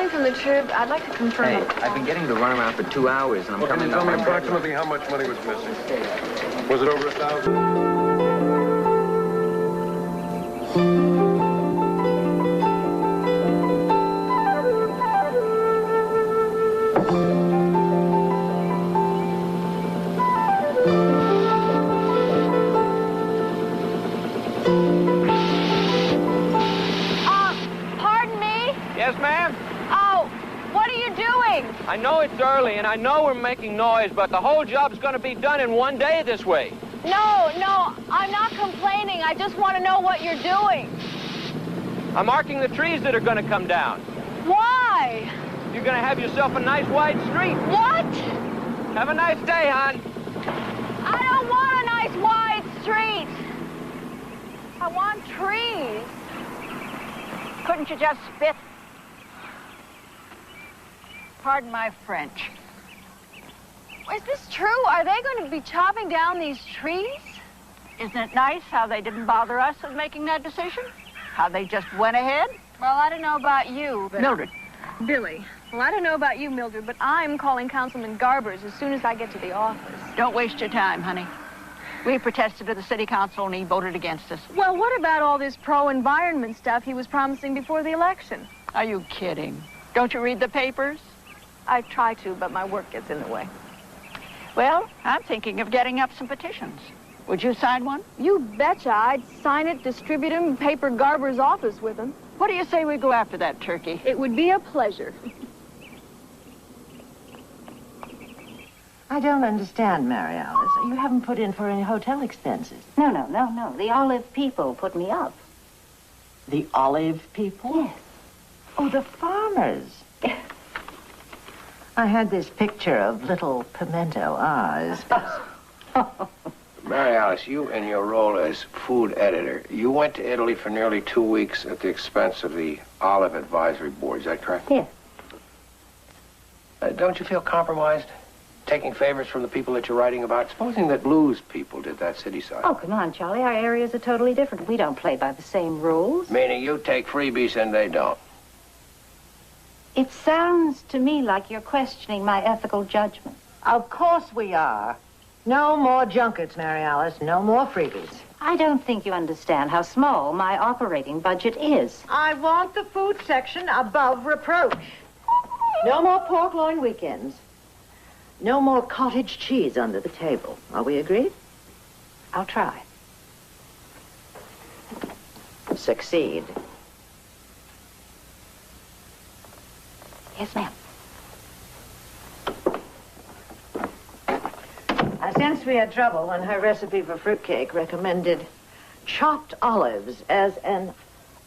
calling from the Trib. I'd like to confirm. Hey, I've been getting to run around for 2 hours, and I'm coming up. Can you tell me approximately how much money was missing? Was it over 1,000? Yes, ma'am? Oh, what are you doing? I know it's early, and I know we're making noise, but the whole job's going to be done in one day this way. No, I'm not complaining. I just want to know what you're doing. I'm marking the trees that are going to come down. Why? You're going to have yourself a nice wide street. What? Have a nice day, hon. I don't want a nice wide street. I want trees. Couldn't you just spit? Pardon my French. Is this true? Are they going to be chopping down these trees? Isn't it nice how they didn't bother us with making that decision? How they just went ahead? Well, I don't know about you, but... Mildred. Billy. Well, I don't know about you, Mildred, but I'm calling Councilman Garbers as soon as I get to the office. Don't waste your time, honey. We protested to the city council and he voted against us. Well, what about all this pro-environment stuff he was promising before the election? Are you kidding? Don't you read the papers? I try to, but my work gets in the way. Well, I'm thinking of getting up some petitions. Would you sign one? You betcha. I'd sign it, distribute him, and paper Garber's office with him. What do you say we go after that turkey? It would be a pleasure. I don't understand, Mary Alice. You haven't put in for any hotel expenses. No. The Olive people put me up. The Olive people? Yes. Oh, the farmers. I had this picture of little pimento eyes. Mary Alice, you in your role as food editor, you went to Italy for nearly 2 weeks at the expense of the Olive Advisory Board, is that correct? Yes. Don't you feel compromised? Taking favors from the people that you're writing about? Supposing that blues people did that city side. Oh, come on, Charlie. Our areas are totally different. We don't play by the same rules. Meaning you take freebies and they don't. It sounds to me like you're questioning my ethical judgment. Of course we are. No more junkets, Mary Alice. No more freebies. I don't think you understand how small my operating budget is. I want the food section above reproach. No more pork loin weekends. No more cottage cheese under the table. Are we agreed? I'll try. Succeed. Yes, ma'am. Since we had trouble when her recipe for fruitcake recommended chopped olives as an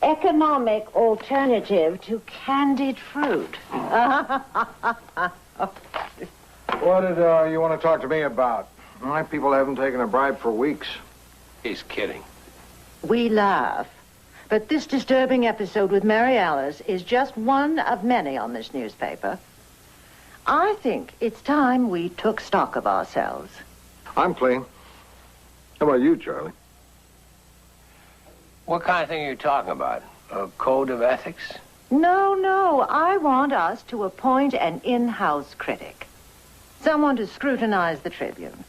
economic alternative to candied fruit. What did you want to talk to me about? My people haven't taken a bribe for weeks. He's kidding. We laugh, but this disturbing episode with Mary Alice is just one of many on this newspaper. I think it's time we took stock of ourselves. I'm clean. How about you, Charlie? What kind of thing are you talking about? A code of ethics? No. I want us to appoint an in-house critic. Someone to scrutinize the Tribune.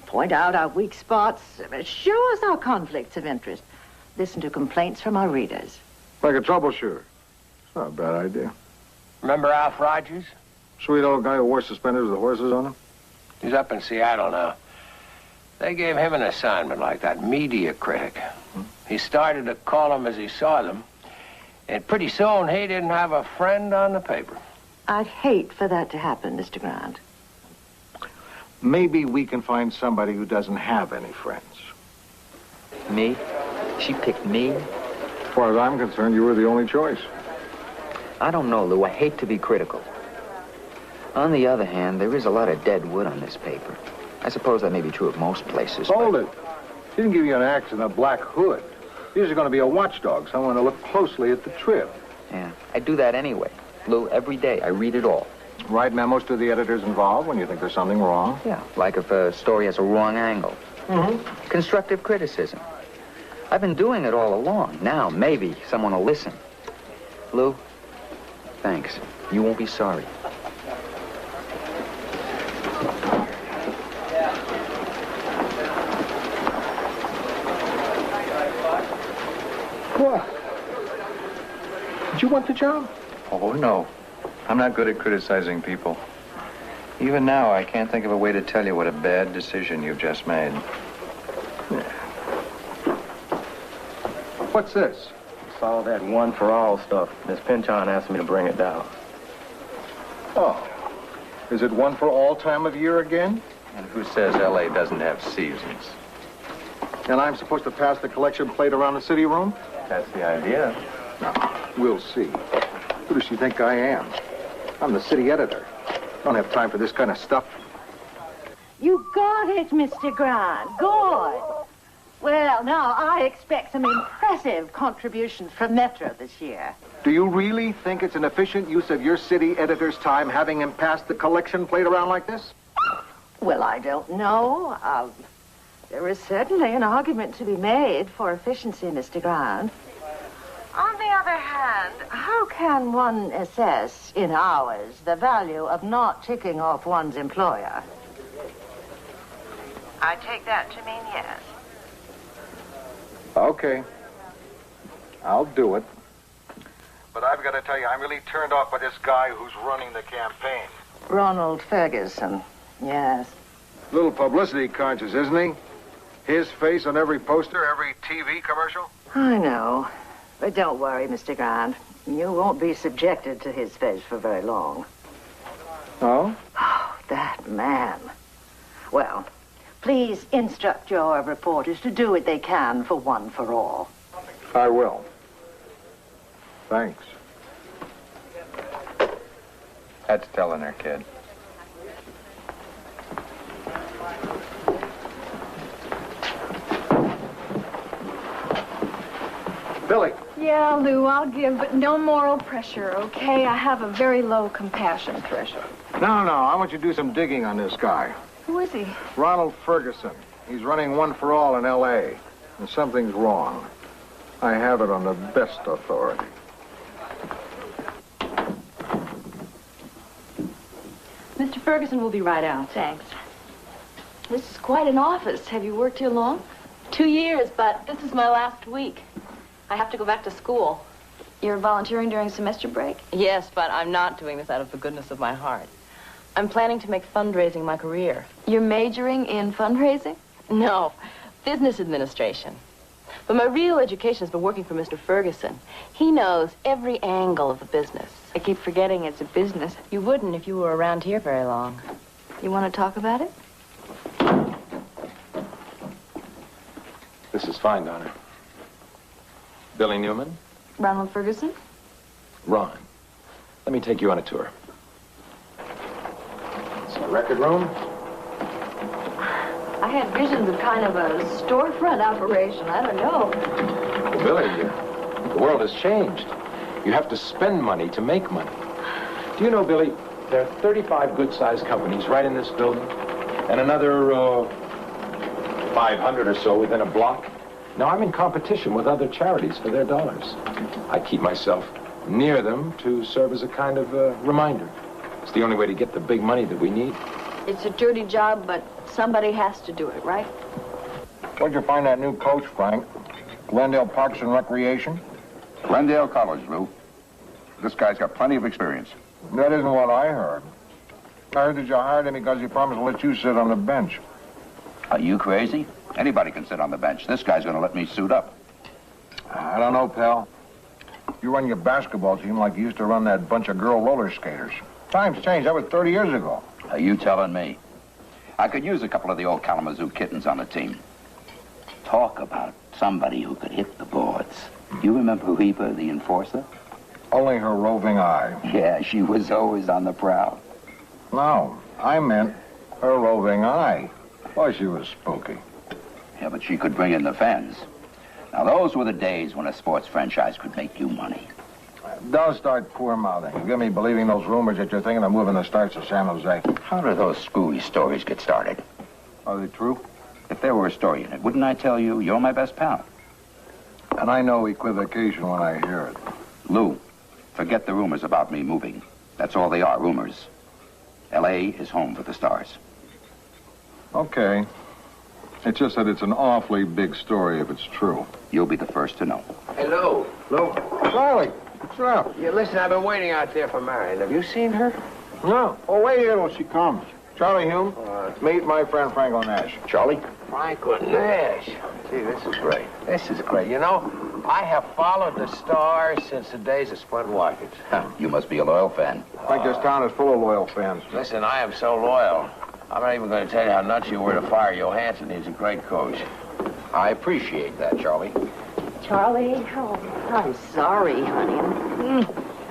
Point out our weak spots. Show us our conflicts of interest. Listen to complaints from our readers. Like a troubleshooter. It's not a bad idea. Remember Alf Rogers? Sweet old guy who wore suspenders with horses on him? He's up in Seattle now. They gave him an assignment like that, media critic. He started to call them as he saw them, and pretty soon he didn't have a friend on the paper. I'd hate for that to happen, Mr. Grant. Maybe we can find somebody who doesn't have any friends. Me? She picked me? As far as I'm concerned, you were the only choice. I don't know, Lou. I hate to be critical. On the other hand, there is a lot of dead wood on this paper. I suppose that may be true of most places. Hold it. She didn't give you an axe and a black hood. You're just going to be a watchdog, someone to look closely at the Trib. Yeah, I do that anyway. Lou, every day I read it all. Write memos to the editors involved when you think there's something wrong. Yeah, like if a story has a wrong angle. Mm-hmm. Constructive criticism. I've been doing it all along. Now, maybe someone will listen. Lou, Thanks. You won't be sorry. What? Did you want the job? Oh, no. I'm not good at criticizing people. Even now, I can't think of a way to tell you what a bad decision you've just made. What's this? It's all that one-for-all stuff. Miss Pinchon asked me to bring it down. Oh. Is it one for all time of year again? And who says L.A. doesn't have seasons? And I'm supposed to pass the collection plate around the city room? That's the idea. No, we'll see. Who does she think I am? I'm the city editor. Don't have time for this kind of stuff. You got it, Mr. Grant. Good. Well, now, I expect some impressive contributions from Metro this year. Do you really think it's an efficient use of your city editor's time having him pass the collection plate around like this? Well, I don't know. There is certainly an argument to be made for efficiency, Mr. Grant. On the other hand, how can one assess in hours the value of not ticking off one's employer? I take that to mean yes. Okay. I'll do it. But I've got to tell you, I'm really turned off by this guy who's running the campaign. Ronald Ferguson, yes. Little publicity conscious, isn't he? His face on every poster, every TV commercial. I know. But don't worry, Mr. Grant. You won't be subjected to his face for very long. Oh? Oh, that man. Well, please instruct your reporters to do what they can for One for All. I will. Thanks. That's telling her, kid. Billy. Yeah, Lou, I'll give, but no moral pressure, okay? I have a very low compassion threshold. No, I want you to do some digging on this guy. Who is he? Ronald Ferguson. He's running One for All in L.A. And something's wrong. I have it on the best authority. Mr. Ferguson will be right out. Thanks. This is quite an office. Have you worked here long? 2 years, but this is my last week. I have to go back to school. You're volunteering during semester break? Yes, but I'm not doing this out of the goodness of my heart. I'm planning to make fundraising my career. You're majoring in fundraising? No, business administration. But my real education has been working for Mr. Ferguson. He knows every angle of the business. I keep forgetting it's a business. You wouldn't if you were around here very long. You want to talk about it? This is fine, Donna. Billy Newman? Ronald Ferguson? Ron. Let me take you on a tour. It's a record room. I had visions of kind of a storefront operation. I don't know. Well, Billy, the world has changed. You have to spend money to make money. Do you know, Billy, there are 35 good-sized companies right in this building, and another 500 or so within a block. Now, I'm in competition with other charities for their dollars. I keep myself near them to serve as a kind of reminder. It's the only way to get the big money that we need. It's a dirty job, but somebody has to do it, right? Where'd you find that new coach, Frank? Glendale Parks and Recreation? Glendale College, Lou. This guy's got plenty of experience. That isn't what I heard. I heard that you hired him because he promised to let you sit on the bench. Are you crazy? Anybody can sit on the bench. This guy's going to let me suit up. I don't know, pal. You run your basketball team like you used to run that bunch of girl roller skaters. Times changed. That was 30 years ago. Are you telling me? I could use a couple of the old Kalamazoo kittens on the team. Talk about somebody who could hit the boards. You remember Reba, the enforcer? Only her roving eye. Yeah, she was always on the prowl. No, I meant her roving eye. Boy, she was spooky. Yeah, but she could bring in the fans. Now, those were the days when a sports franchise could make you money. Don't start poor-mouthing. You get me believing those rumors that you're thinking of moving the Stars to San Jose. How do those screwy stories get started? Are they true? If there were a story in it, wouldn't I tell you you're my best pal? And I know equivocation when I hear it. Lou, Forget the rumors about me moving. That's all they are, rumors. L.A. is home for the stars. Okay. It's just that it's an awfully big story if it's true. You'll be the first to know. Hey, Lou. Lou. Charlie, what's up? Yeah, listen, I've been waiting out there for Marion. Have you seen her? No. Oh, wait here till she comes. Charlie Hume, meet my friend Franklin Nash. Charlie? Franklin Nash. Gee, this is great. This is great. You know, I have followed the stars since the days of Spud Watkins. You must be a loyal fan. I think this town is full of loyal fans. Listen, I am so loyal. I'm not even going to tell you how nuts you were to fire Johansson. He's a great coach. I appreciate that, Charlie. Charlie, oh, I'm sorry, honey.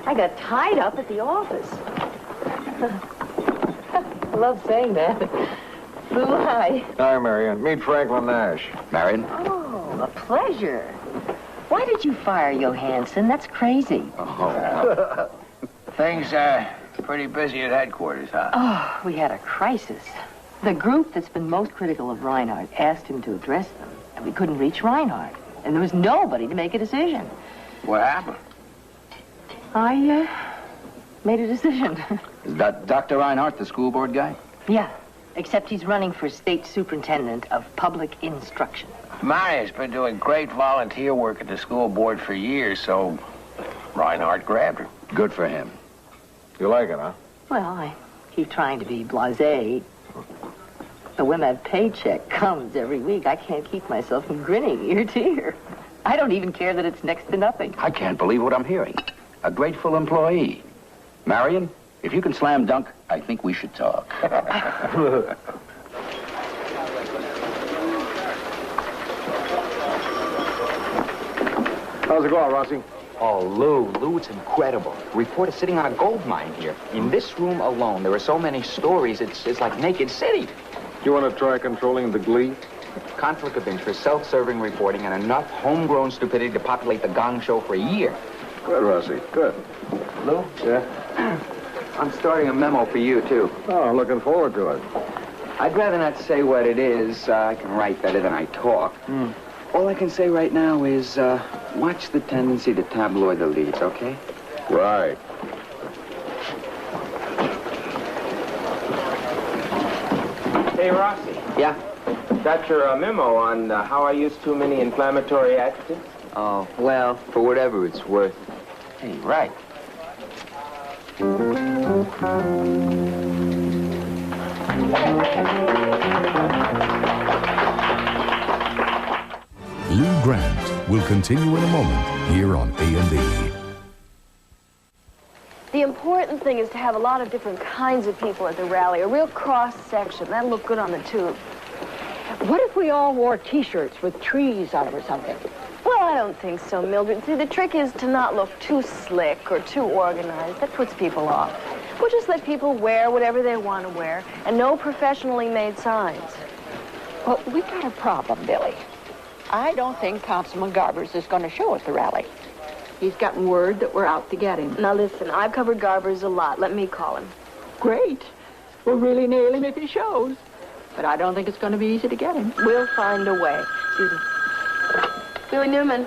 I got tied up at the office. I love saying that. Lou, hi. Hi, Marion. Meet Franklin Nash. Marion? Oh, a pleasure. Why did you fire Johansson? That's crazy. Oh. Things, pretty busy at headquarters, huh? Oh, we had a crisis. The group that's been most critical of Reinhardt asked him to address them, and we couldn't reach Reinhardt. And there was nobody to make a decision. What happened? I, made a decision. Is that Dr. Reinhardt, the school board guy? Yeah, except he's running for state superintendent of public instruction. Marion's been doing great volunteer work at the school board for years, so Reinhardt grabbed her. Good for him. You like it, huh? Well, I keep trying to be blasé. But when that paycheck comes every week, I can't keep myself from grinning ear to ear. I don't even care that it's next to nothing. I can't believe what I'm hearing. A grateful employee. Marion, if you can slam dunk, I think we should talk. How's it going, Rossi? Oh, Lou, it's incredible. The reporter's sitting on a gold mine here. In this room alone, there are so many stories, it's like Naked City. You want to try controlling the Glee? Conflict of interest, self-serving reporting, and enough homegrown stupidity to populate the Gong Show for a year. Good, Rossi, good. Lou? Yeah? I'm starting a memo for you, too. Oh, I'm looking forward to it. I'd rather not say what it is. I can write better than I talk. All I can say right now is, watch the tendency to tabloid the leads, okay? Right. Hey, Rossi. Yeah? Got your memo on how I use too many inflammatory adjectives? Oh, well, for whatever it's worth. Hey, right. Lou Grant will continue in a moment here on A&E. The important thing is to have a lot of different kinds of people at the rally, a real cross-section. That'll look good on the tube. What if we all wore T-shirts with trees on them or something? Well, I don't think so, Mildred. See, the trick is to not look too slick or too organized. That puts people off. We'll just let people wear whatever they want to wear, and no professionally made signs. Well, we've got a problem, Billy. I don't think Councilman Garbers is going to show at the rally. He's gotten word that we're out to get him. Now, listen, I've covered Garbers a lot. Let me call him. Great. We'll really nail him if he shows. But I don't think it's going to be easy to get him. We'll find a way. Excuse me. Billy Newman.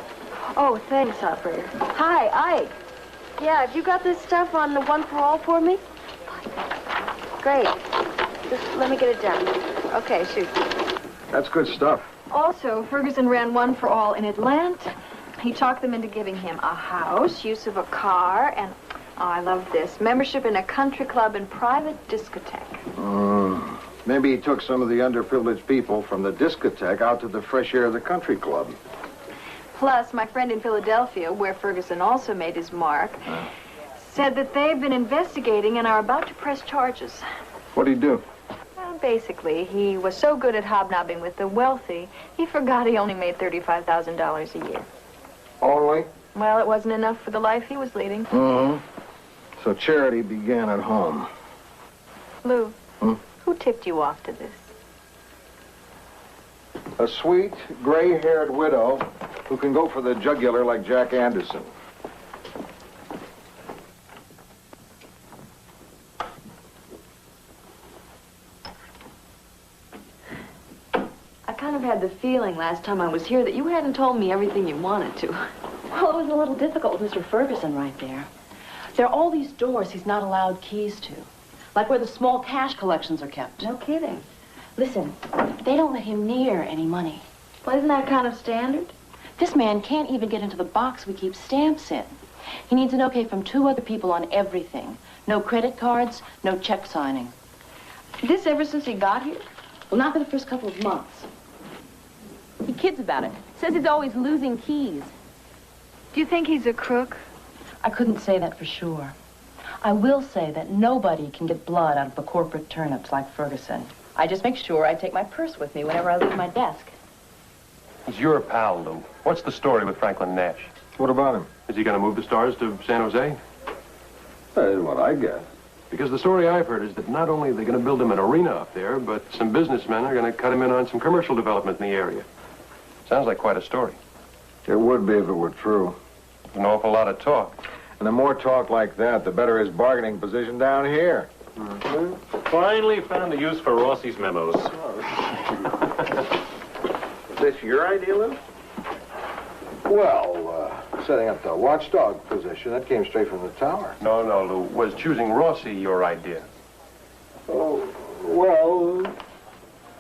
Oh, thanks, operator. Hi, Ike. Yeah, have you got this stuff on the One for All for me? Great. Just let me get it down. Okay, shoot. That's good stuff. Also, Ferguson ran One for All in Atlanta. He talked them into giving him a house, use of a car, and, oh, I love this, membership in a country club and private discotheque. Maybe he took some of the underprivileged people from the discotheque out to the fresh air of the country club. Plus, my friend in Philadelphia, where Ferguson also made his mark, said that they've been investigating and are about to press charges. What'd he do? Well, basically, he was so good at hobnobbing with the wealthy, he forgot he only made $35,000 a year. Only? Well, it wasn't enough for the life he was leading. So charity began at home. Lou, who tipped you off to this? A sweet, gray-haired widow who can go for the jugular like Jack Anderson. I kind of had the feeling last time I was here that you hadn't told me everything you wanted to. Well, it was a little difficult with Mr. Ferguson right there. There are all these doors he's not allowed keys to, like where the small cash collections are kept. No kidding. Listen, they don't let him near any money. Well, isn't that kind of standard? This man can't even get into the box we keep stamps in. He needs an okay from 2 other people on everything. No credit cards, no check signing. This ever since he got here? Well, not for the first couple of months. He kids about it. Says he's always losing keys. Do you think he's a crook? I couldn't say that for sure. I will say that nobody can get blood out of the corporate turnips like Ferguson. I just make sure I take my purse with me whenever I leave my desk. He's your pal, Lou. What's the story with Franklin Nash? What about him? Is he going to move the stars to San Jose? That is what I guess. Because the story I've heard is that not only are they going to build him an arena up there, but some businessmen are going to cut him in on some commercial development in the area. Sounds like quite a story. It would be if it were true. An awful lot of talk. And the more talk like that, the better his bargaining position down here. Finally found a use for Rossi's memos. Is this your idea, Lou? Well, setting up the watchdog position, that came straight from the tower. No, Lou. Was choosing Rossi your idea? Oh, well,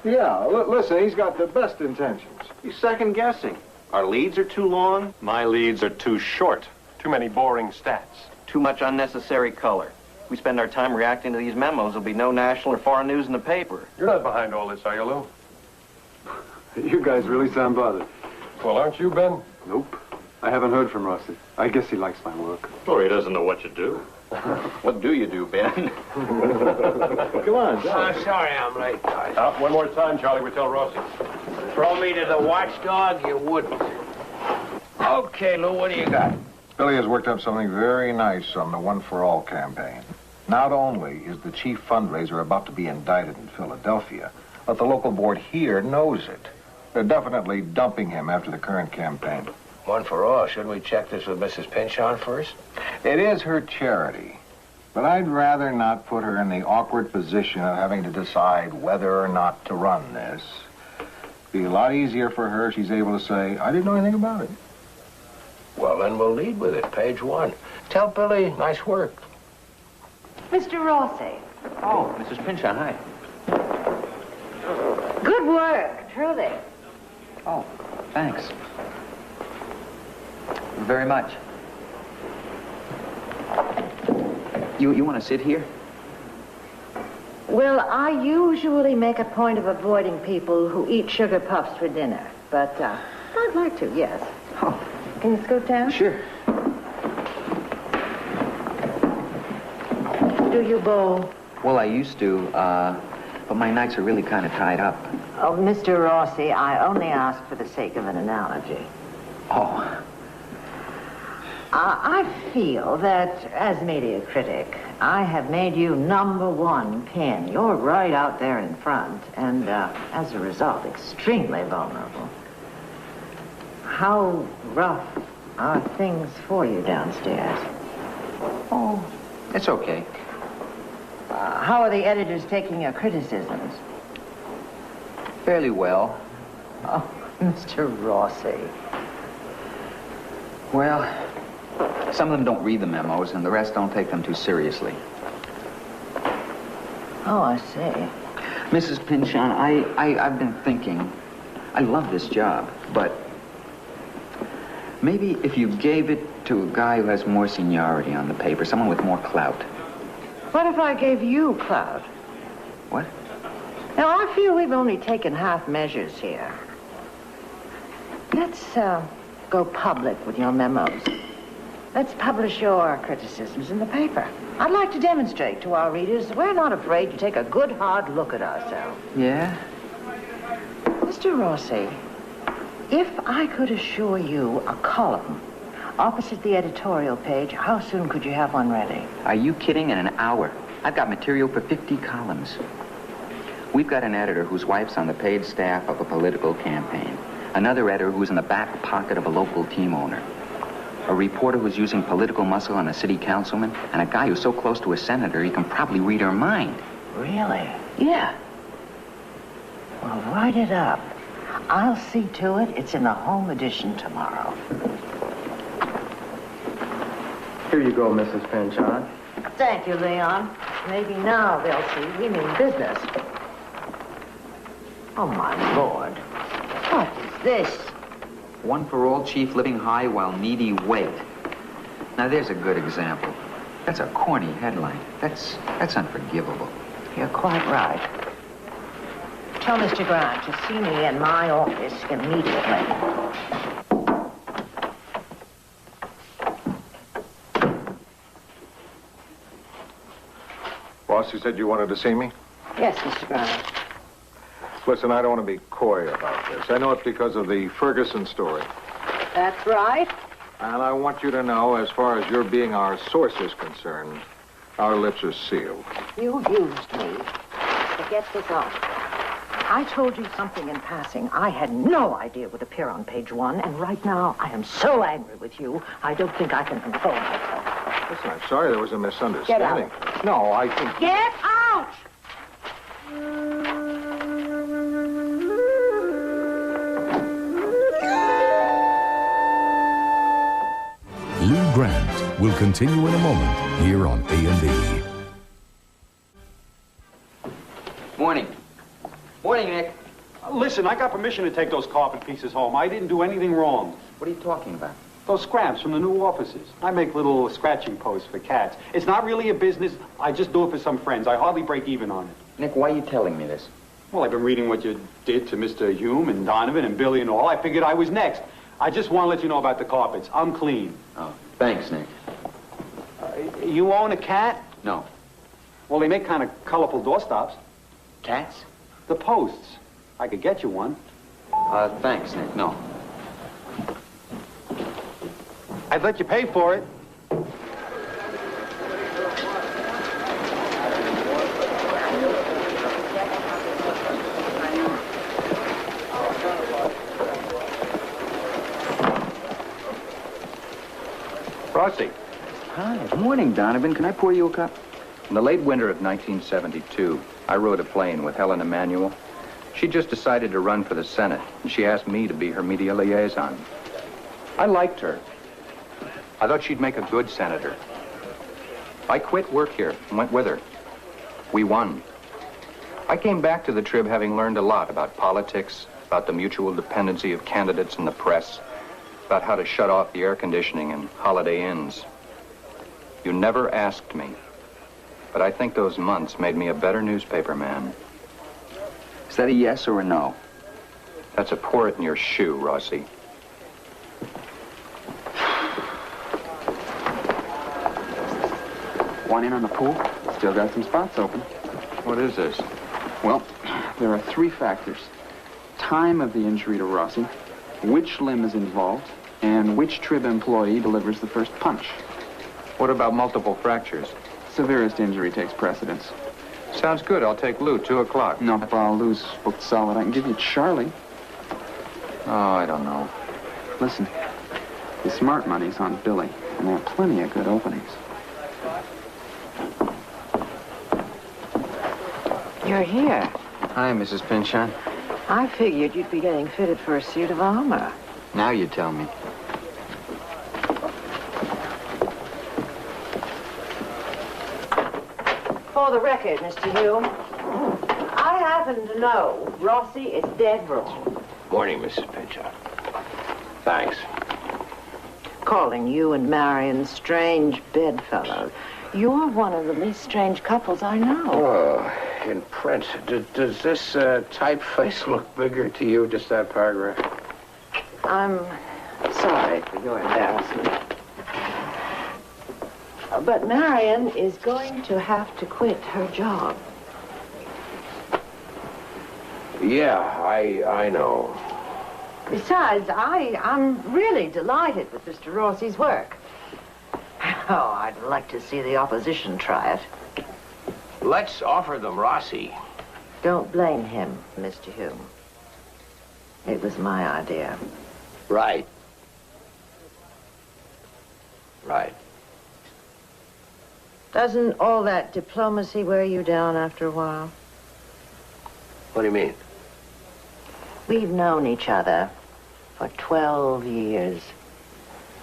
yeah. Listen, he's got the best intentions. He's second-guessing. Our leads are too long. My leads are too short. Too many boring stats. Too much unnecessary color. We spend our time reacting to these memos. There'll be no national or foreign news in the paper. You're not behind all this, are you, Lou? You guys really sound bothered. Well, aren't you, Ben? Nope. I haven't heard from Rossi. I guess he likes my work. Or he doesn't know what you do. What do you do, Ben? Come on, John. Sorry I'm late, guys. One more time, Charlie. We tell Rossi. Throw me to the watchdog, you wouldn't. Okay, Lou, what do you got? Billy has worked up something very nice on the One for All campaign. Not only is the chief fundraiser about to be indicted in Philadelphia, but the local board here knows it. They're definitely dumping him after the current campaign. One for All. Shouldn't we check this with Mrs. Pinchon first? It is her charity, but I'd rather not put her in the awkward position of having to decide whether or not to run this. Be a lot easier for her if she's able to say, I didn't know anything about it. Well, then we'll lead with it. Page 1. Tell Billy, nice work. Mr. Rossi. Oh, Mrs. Pinchon, hi. Good work, truly. Oh, thanks. Very much. You want to sit here? Well, I usually make a point of avoiding people who eat sugar puffs for dinner. But I'd like to, yes. Oh. Can you scoot down? Sure. Do you bowl? Well, I used to, but my nights are really kind of tied up. Oh, Mr. Rossi, I only asked for the sake of an analogy. Oh. I feel that, as media critic, I have made you #1 pin. You're right out there in front, and as a result, extremely vulnerable. How rough are things for you downstairs? Oh, it's okay. How are the editors taking your criticisms? Fairly well. Oh, Mr. Rossi. Well, some of them don't read the memos, and the rest don't take them too seriously. Oh, I see. Mrs. Pinchon, I've been thinking, I love this job, but maybe if you gave it to a guy who has more seniority on the paper, someone with more clout. What if I gave you clout? What? Now, I feel we've only taken half measures here. Let's go public with your memos. Let's publish your criticisms in the paper. I'd like to demonstrate to our readers we're not afraid to take a good, hard look at ourselves. Yeah? Mr. Rossi, if I could assure you a column opposite the editorial page, how soon could you have one ready? Are you kidding? In an hour. I've got material for 50 columns. We've got an editor whose wife's on the paid staff of a political campaign. Another editor who's in the back pocket of a local team owner. A reporter who's using political muscle on a city councilman. And a guy who's so close to a senator he can probably read her mind. Really? Yeah. Well, write it up. I'll see to it. It's in the home edition tomorrow. Here you go, Mrs. Pinchon. Thank you, Leon. Maybe now they'll see we mean business. Oh, my Lord. What is this? One for all, chief living high while needy wait. Now, there's a good example. That's a corny headline. That's unforgivable. You're quite right. Tell Mr. Grant to see me in my office immediately. Boss, you said you wanted to see me? Yes, Mr. Grant. Listen, I don't want to be coy about this. I know it's because of the Ferguson story. That's right. And I want you to know, as far as your being our source is concerned, our lips are sealed. You used me to get this off. I told you something in passing I had no idea would appear on page 1, and right now I am so angry with you, I don't think I can control myself. Listen, I'm sorry there was a misunderstanding. Get out. No, I think... Get out! Lee Grant will continue in a moment here on A&E. Morning. Morning, Nick. Listen, I got permission to take those carpet pieces home. I didn't do anything wrong. What are you talking about? Those scraps from the new offices. I make little scratching posts for cats. It's not really a business. I just do it for some friends. I hardly break even on it. Nick, why are you telling me this? Well, I've been reading what you did to Mr. Hume and Donovan and Billy and all. I figured I was next. I just want to let you know about the carpets. I'm clean. Oh, thanks, Nick. You own a cat? No. Well, they make kind of colorful doorstops. Cats? The posts. I could get you one. Thanks, Nick. No. I'd let you pay for it. Frosty. Hi. Good morning, Donovan. Can I pour you a cup? In the late winter of 1972, I rode a plane with Helen Emanuel. She just decided to run for the Senate, and she asked me to be her media liaison. I liked her. I thought she'd make a good senator. I quit work here and went with her. We won. I came back to the Trib having learned a lot about politics, about the mutual dependency of candidates and the press, about how to shut off the air conditioning in Holiday Inns. You never asked me, but I think those months made me a better newspaper man. Is that a yes or a no? That's a pour it in your shoe, Rossi. Want in on the pool? Still got some spots open. What is this? Well, there are 3 factors. Time of the injury to Rossi, which limb is involved, and which Trib employee delivers the first punch. What about multiple fractures? Severest injury takes precedence. Sounds good. I'll take Lou, 2 o'clock. No, Lou's booked solid. I can give you Charlie. Oh, I don't know. Listen, the smart money's on Billy, and there are plenty of good openings. You're here. Hi, Mrs. Pinchon. I figured you'd be getting fitted for a suit of armor. Now you tell me. For the record, Mr. Hume, I happen to know Rossi is dead wrong. Morning, Mrs. Pinchot. Thanks. Calling you and Marion strange bedfellows. You're one of the least strange couples I know. Oh, in print. Does this typeface look bigger to you, just that paragraph? I'm sorry for your embarrassment. But Marion is going to have to quit her job. Yeah, I know. Besides, I'm really delighted with Mr. Rossi's work. Oh, I'd like to see the opposition try it. Let's offer them Rossi. Don't blame him, Mr. Hume. It was my idea. Right. Right. Doesn't all that diplomacy wear you down after a while? What do you mean? We've known each other for 12 years.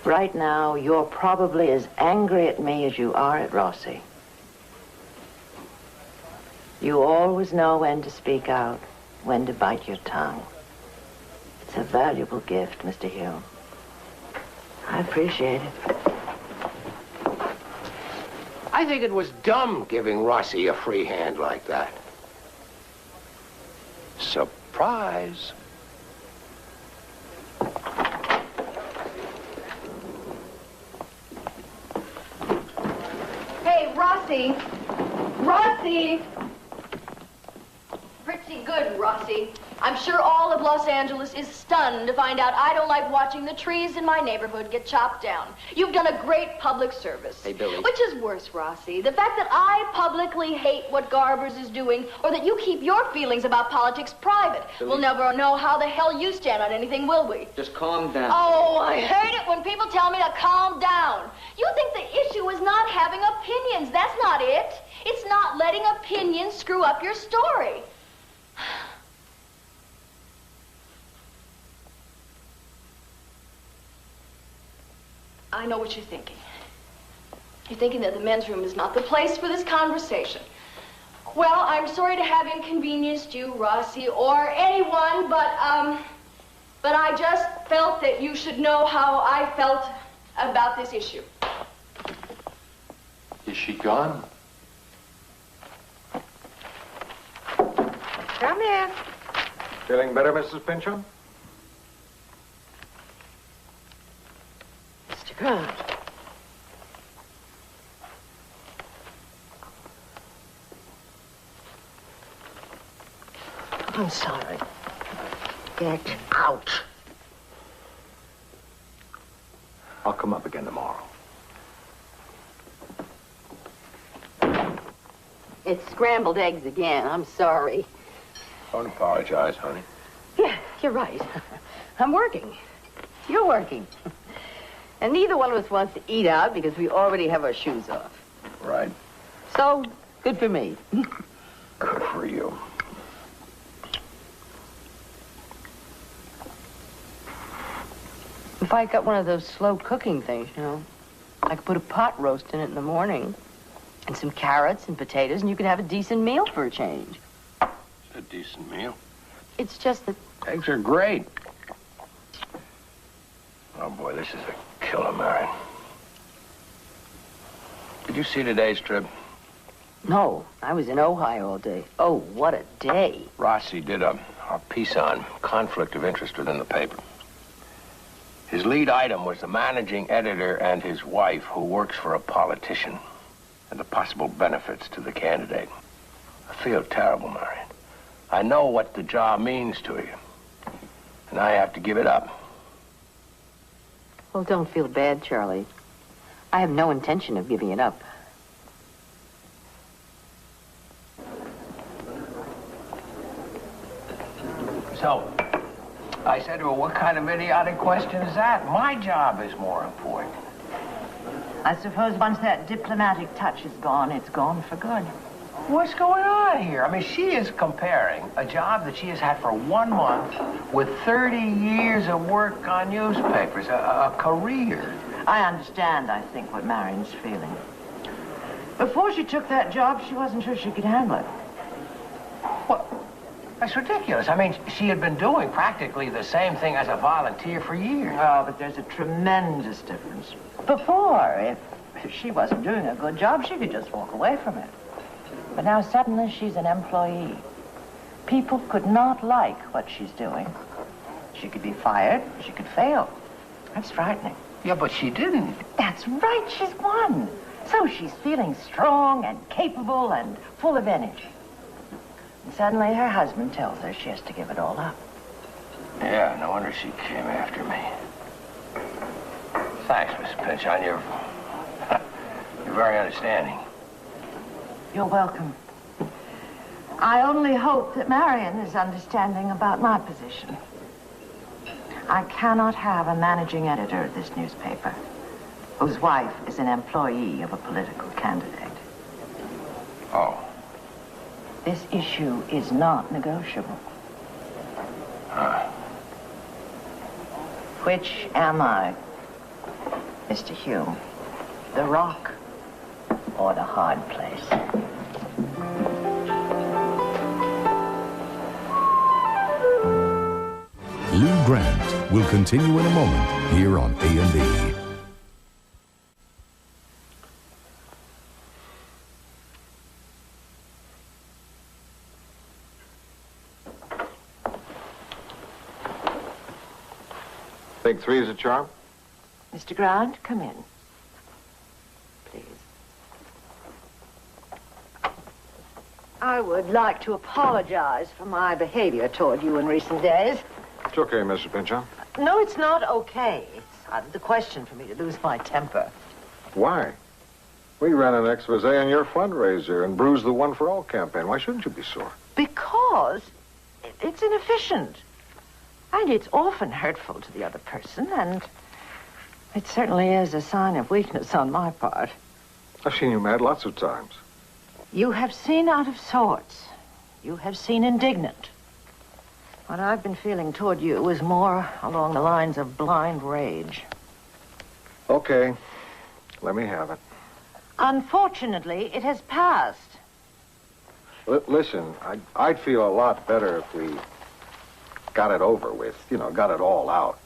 Right now, you're probably as angry at me as you are at Rossi. You always know when to speak out, when to bite your tongue. It's a valuable gift, Mr. Hume. I appreciate it. I think it was dumb giving Rossi a free hand like that. Surprise. Hey, Rossi. Rossi! Pretty good, Rossi. I'm sure all of Los Angeles is stunned to find out I don't like watching the trees in my neighborhood get chopped down. You've done a great public service. Hey, Billy. Which is worse, Rossi? The fact that I publicly hate what Garbers is doing, or that you keep your feelings about politics private. Billy. We'll never know how the hell you stand on anything, will we? Just calm down. Oh, I hate it when people tell me to calm down. You think the issue is not having opinions. That's not it. It's not letting opinions screw up your story. I know what you're thinking. You're thinking that the men's room is not the place for this conversation. Well, I'm sorry to have inconvenienced you, Rossi, or anyone, but I just felt that you should know how I felt about this issue. Is she gone? Come in. Feeling better, Mrs. Pinchon? Mr. Grant. I'm sorry. Get out. I'll come up again tomorrow. It's scrambled eggs again. I'm sorry. Don't apologize, honey. Yeah, you're right. I'm working. You're working. And neither one of us wants to eat out because we already have our shoes off. Right. So, good for me. Good for you. If I got one of those slow cooking things, you know, I could put a pot roast in it in the morning and some carrots and potatoes, and you could have a decent meal for a change. It's a decent meal. It's just that... Eggs are great. Oh, boy, this is a killer, Marion. Did you see today's Trib? No, I was in Ojai all day. Oh, what a day. Rossi did a piece on conflict of interest within the paper. His lead item was the managing editor and his wife, who works for a politician, and the possible benefits to the candidate. I feel terrible, Marion. I know what the job means to you, and I have to give it up. Well, don't feel bad, Charlie. I have no intention of giving it up. So, I said to her, what kind of idiotic question is that? My job is more important. I suppose once that diplomatic touch is gone, it's gone for good. What's going on here? I mean, she is comparing a job that she has had for 1 month with 30 years of work on newspapers, a career. I understand, I think, what Marion's feeling. Before she took that job, she wasn't sure she could handle it. What? That's ridiculous. I mean, she had been doing practically the same thing as a volunteer for years. Oh, but there's a tremendous difference. Before, if she wasn't doing a good job, she could just walk away from it. But now suddenly she's an employee. People could not like what she's doing. She could be fired, she could fail. That's frightening. Yeah, but she didn't. That's right, she's won. So she's feeling strong and capable and full of energy. And suddenly her husband tells her she has to give it all up. Yeah, no wonder she came after me. Thanks, Miss Pinchon. You're very understanding. You're welcome. I only hope that Marion is understanding about my position. I cannot have a managing editor of this newspaper whose wife is an employee of a political candidate. Oh. This issue is not negotiable. Which am I? Mr. Hume, the rock or the hard place? Lou Grant will continue in a moment here on A&E. Think 3 is a charm? Mr. Grant, come in. Please. I would like to apologize for my behavior toward you in recent days. It's okay, Mr. Pynchon. No, it's not okay. It's out of the question for me to lose my temper. Why? We ran an expose on your fundraiser and bruised the One for All campaign. Why shouldn't you be sore? Because it's inefficient. And it's often hurtful to the other person, and it certainly is a sign of weakness on my part. I've seen you mad lots of times. You have seen out of sorts. You have seen indignant. What I've been feeling toward you is more along the lines of blind rage. Okay. Let me have it. Unfortunately, it has passed. Listen, I'd feel a lot better if we got it over with. You know, got it all out.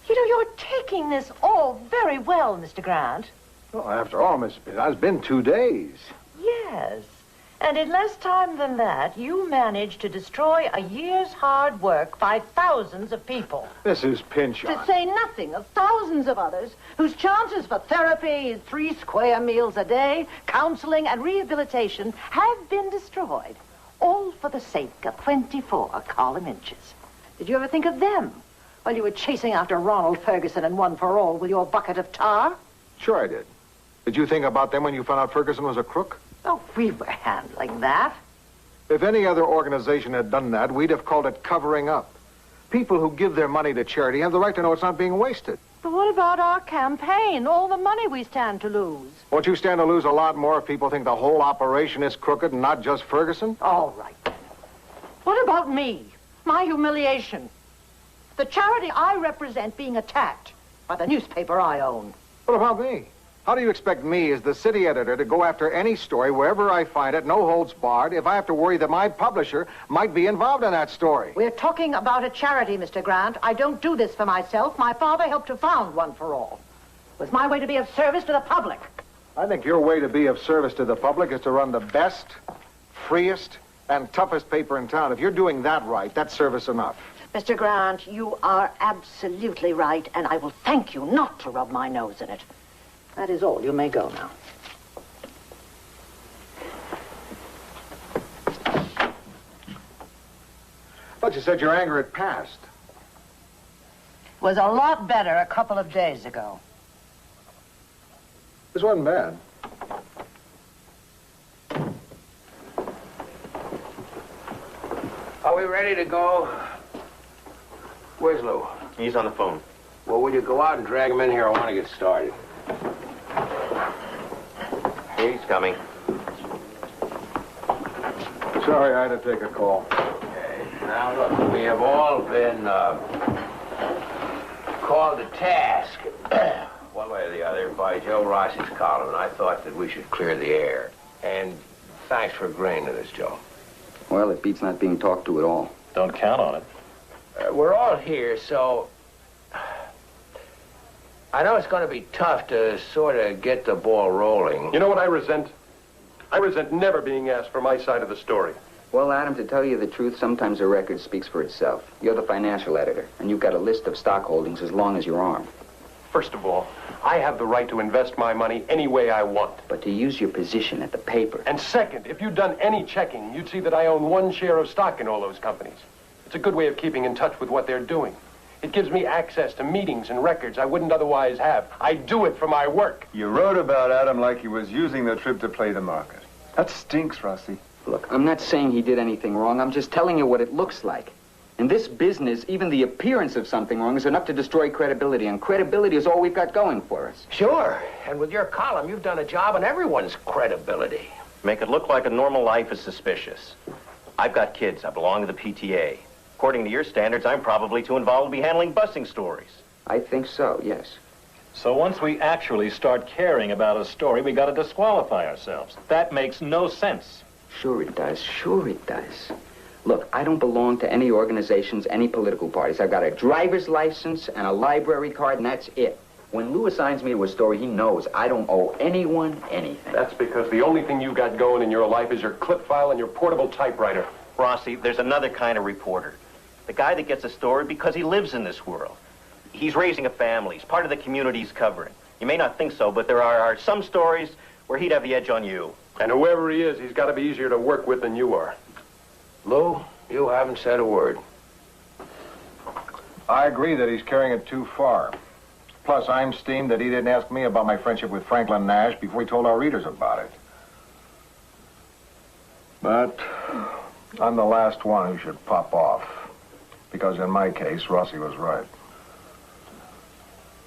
You know, you're taking this all very well, Mr. Grant. Well, after all, Miss, it's been 2 days. Yes. And in less time than that, you managed to destroy a year's hard work by thousands of people. Mrs. Pynchon. To say nothing of thousands of others whose chances for therapy, 3 square meals a day, counseling, and rehabilitation have been destroyed. All for the sake of 24 column inches. Did you ever think of them while you were chasing after Ronald Ferguson and One for All with your bucket of tar? Sure I did. Did you think about them when you found out Ferguson was a crook? Oh, we were handling that. If any other organization had done that, we'd have called it covering up. People who give their money to charity have the right to know it's not being wasted. But what about our campaign? All the money we stand to lose. Won't you stand to lose a lot more if people think the whole operation is crooked and not just Ferguson? All right. What about me? My humiliation? The charity I represent being attacked by the newspaper I own. What about me? How do you expect me, as the city editor, to go after any story wherever I find it, no holds barred, if I have to worry that my publisher might be involved in that story? We're talking about a charity, Mr. Grant. I don't do this for myself. My father helped to found One for All. It was my way to be of service to the public. I think your way to be of service to the public is to run the best, freest, and toughest paper in town. If you're doing that right, that's service enough. Mr. Grant, you are absolutely right, and I will thank you not to rub my nose in it. That is all. You may go now. But you said your anger had passed. It was a lot better a couple of days ago. This wasn't bad. Are we ready to go? Where's Lou? He's on the phone. Well, will you go out and drag him in here? I want to get started. He's coming. Sorry, I had to take a call. Okay. Now, look, we have all been called to task, one way or the other, by Joe Rossi's column, and I thought that we should clear the air. And thanks for agreeing to this, Joe. Well, it beats not being talked to at all. Don't count on it. We're all here, so I know it's going to be tough to sort of get the ball rolling. You know what I resent? I resent never being asked for my side of the story. Well, Adam, to tell you the truth, sometimes a record speaks for itself. You're the financial editor, and you've got a list of stock holdings as long as your arm. First of all, I have the right to invest my money any way I want. But to use your position at the paper. And second, if you'd done any checking, you'd see that I own 1 share of stock in all those companies. It's a good way of keeping in touch with what they're doing. It gives me access to meetings and records I wouldn't otherwise have. I do it for my work. You wrote about Adam like he was using the trip to play the market. That stinks, Rossi. Look, I'm not saying he did anything wrong. I'm just telling you what it looks like. In this business, even the appearance of something wrong is enough to destroy credibility, and credibility is all we've got going for us. Sure. And with your column, you've done a job on everyone's credibility. Make it look like a normal life is suspicious. I've got kids. I belong to the PTA. According to your standards, I'm probably too involved to be handling busing stories. I think so, yes. So once we actually start caring about a story, we got to disqualify ourselves. That makes no sense. Sure it does. Sure it does. Look, I don't belong to any organizations, any political parties. I've got a driver's license and a library card, and that's it. When Lou assigns me to a story, he knows I don't owe anyone anything. That's because the only thing you got going in your life is your clip file and your portable typewriter. Rossi, there's another kind of reporter. The guy that gets a story because he lives in this world. He's raising a family. He's part of the community he's covering. You may not think so, but there are some stories where he'd have the edge on you. And whoever he is, he's got to be easier to work with than you are. Lou, you haven't said a word. I agree that he's carrying it too far. Plus, I'm steamed that he didn't ask me about my friendship with Franklin Nash before he told our readers about it. But I'm the last one who should pop off. Because in my case, Rossi was right.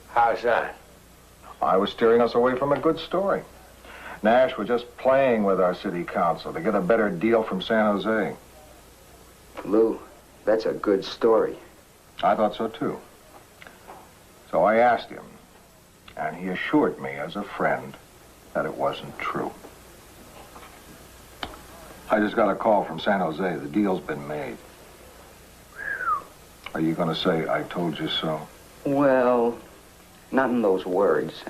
How's that? I was steering us away from a good story. Nash was just playing with our city council to get a better deal from San Jose. Lou, that's a good story. I thought so, too. So I asked him, and he assured me as a friend that it wasn't true. I just got a call from San Jose. The deal's been made. Are you going to say I told you so? Well, not in those words.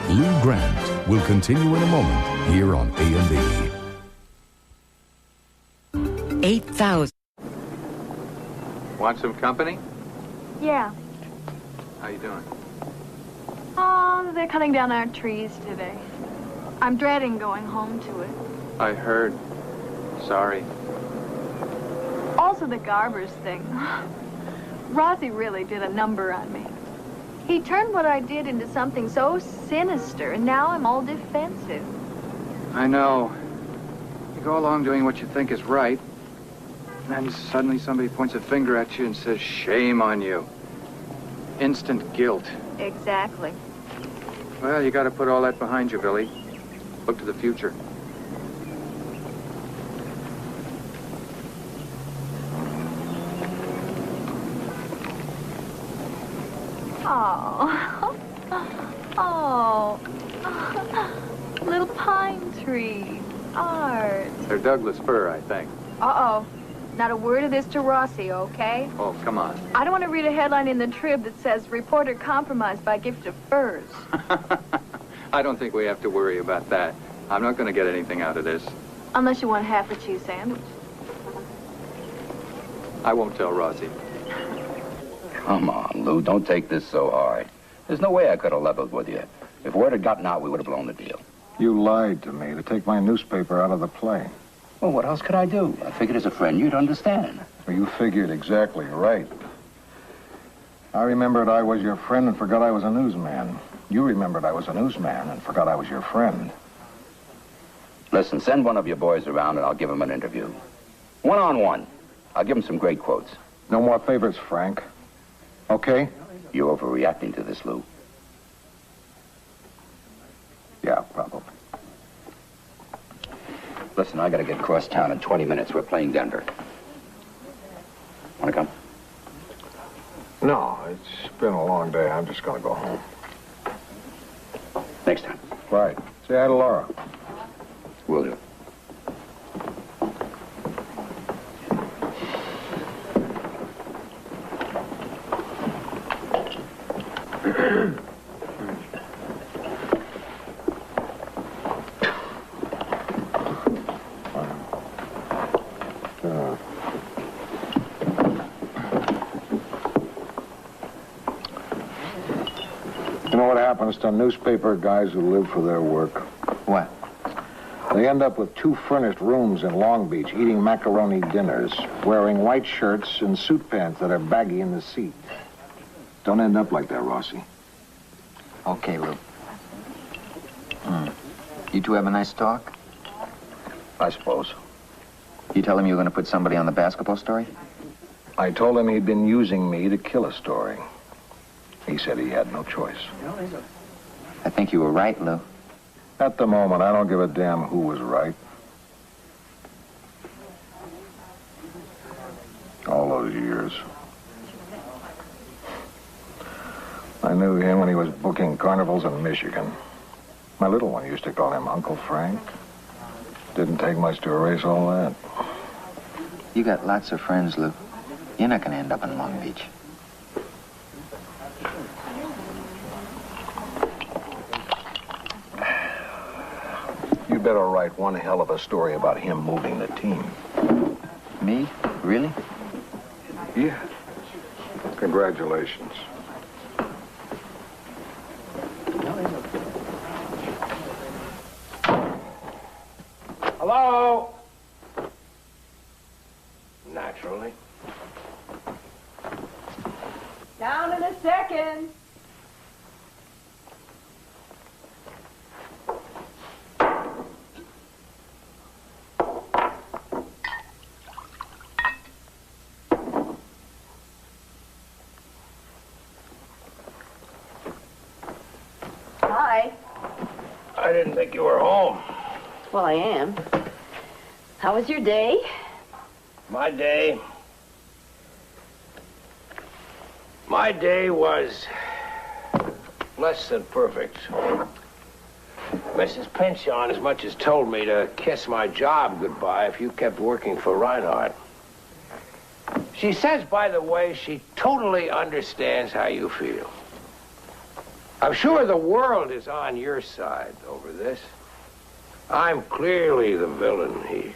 Lou Grant will continue in a moment here on A&E. 8,000. Want some company? Yeah. How you doing? Oh, they're cutting down our trees today. I'm dreading going home to it. I heard. Sorry. Also the Garbers thing. Rossi really did a number on me. He turned what I did into something so sinister, and now I'm all defensive. I know. You go along doing what you think is right, and then suddenly somebody points a finger at you and says, shame on you. Instant guilt. Exactly. Well, you got to put all that behind you, Billy. Look to the future. Oh. Oh. Little pine trees. Art. They're Douglas fir, I think. Uh-oh. Not a word of this to Rossi, okay? Oh, come on. I don't want to read a headline in the Trib that says, reporter compromised by gift of furs. I don't think we have to worry about that. I'm not going to get anything out of this. Unless you want half a cheese sandwich. I won't tell Rossi. Come on, Lou, don't take this so hard. There's no way I could have leveled with you. If word had gotten out, we would have blown the deal. You lied to me to take my newspaper out of the play. Well, what else could I do? I figured as a friend you'd understand. Well, you figured exactly right. I remembered I was your friend and forgot I was a newsman. You remembered I was a newsman and forgot I was your friend. Listen, send one of your boys around and I'll give him an interview. One-on-one. I'll give him some great quotes. No more favorites, Frank. Okay? You're overreacting to this, Lou. Yeah, probably. Listen, I gotta get across town in 20 minutes. We're playing Denver. Wanna come? No, it's been a long day. I'm just gonna go home. Next time. Right. Say hi to Laura. Will do. You know what happens to newspaper guys who live for their work? What? They end up with 2 furnished rooms in Long Beach, eating macaroni dinners, wearing white shirts and suit pants that are baggy in the seat. Don't end up like that, Rossi. Okay, Lou. You two have a nice talk? I suppose. You tell him you're going to put somebody on the basketball story? I told him he'd been using me to kill a story. He said he had no choice. I think you were right, Lou. At the moment, I don't give a damn who was right. All those years. I knew him when he was booking carnivals in Michigan. My little one used to call him Uncle Frank. Didn't take much to erase all that. You got lots of friends, Lou. You're not going to end up in Long Beach. You better write one hell of a story about him moving the team. Me? Really? Yeah. Congratulations. Hello? Naturally. Down in a second. Hi. I didn't think you were home. Well, I am. How was your day? My day was less than perfect. Mrs. Pinchon as much as told me to kiss my job goodbye if you kept working for Reinhardt. She says, by the way, she totally understands how you feel. I'm sure the world is on your side over this. I'm clearly the villain here.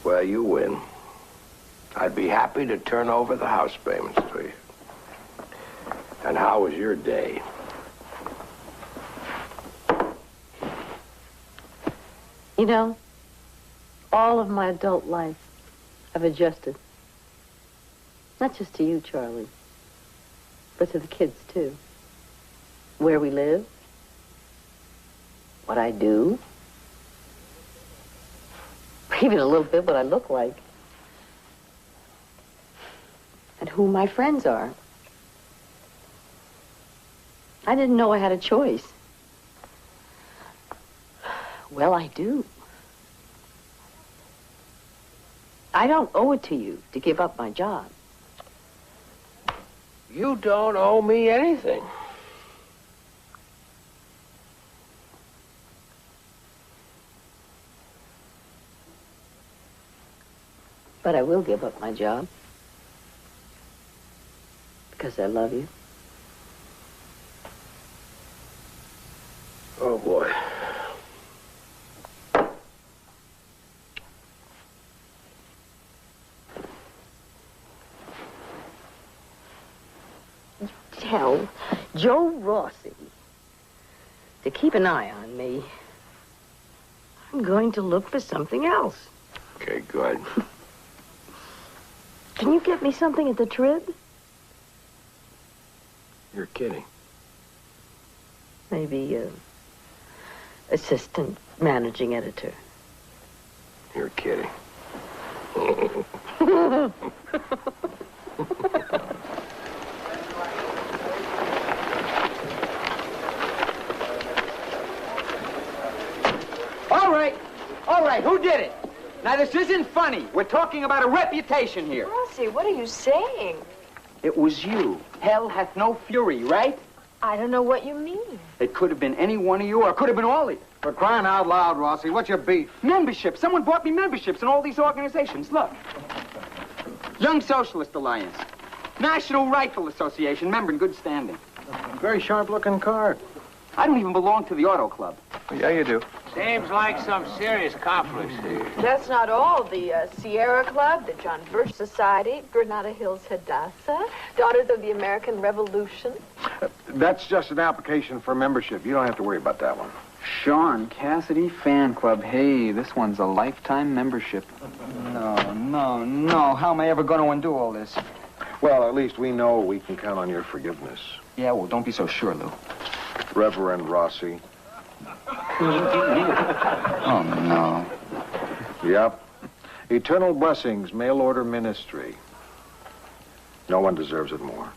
Well, you win. I'd be happy to turn over the house payments to you. And how was your day? You know, all of my adult life, I've adjusted. Not just to you, Charlie, but to the kids, too. Where we live, what I do, even a little bit what I look like, and who my friends are. I didn't know I had a choice. Well, I do. I don't owe it to you to give up my job. You don't owe me anything. But I will give up my job. Because I love you. Oh, boy. Tell Joe Rossi to keep an eye on me. I'm going to look for something else. Okay, good. Can you get me something at the Trib? You're kidding. Maybe, assistant managing editor. You're kidding. All right, who did it? Now, this isn't funny. We're talking about a reputation here. Rossi, what are you saying? It was you. Hell hath no fury, right? I don't know what you mean. It could have been any one of you, or it could have been all of you. For crying out loud, Rossi, what's your beef? Membership. Someone bought me memberships in all these organizations. Look. Young Socialist Alliance. National Rifle Association, member in good standing. Very sharp-looking card. I don't even belong to the Auto Club. Yeah, you do. Seems like some serious conflicts here. That's not all. The Sierra Club, the John Birch Society, Granada Hills Hadassah, Daughters of the American Revolution. That's just an application for membership. You don't have to worry about that one. Sean Cassidy Fan Club. Hey, this one's a lifetime membership. No. How am I ever going to undo all this? Well, at least we know we can count on your forgiveness. Yeah, well, don't be so sure, Lou. Reverend Rossi. Oh, no. Yep. Eternal Blessings, Mail Order Ministry. No one deserves it more.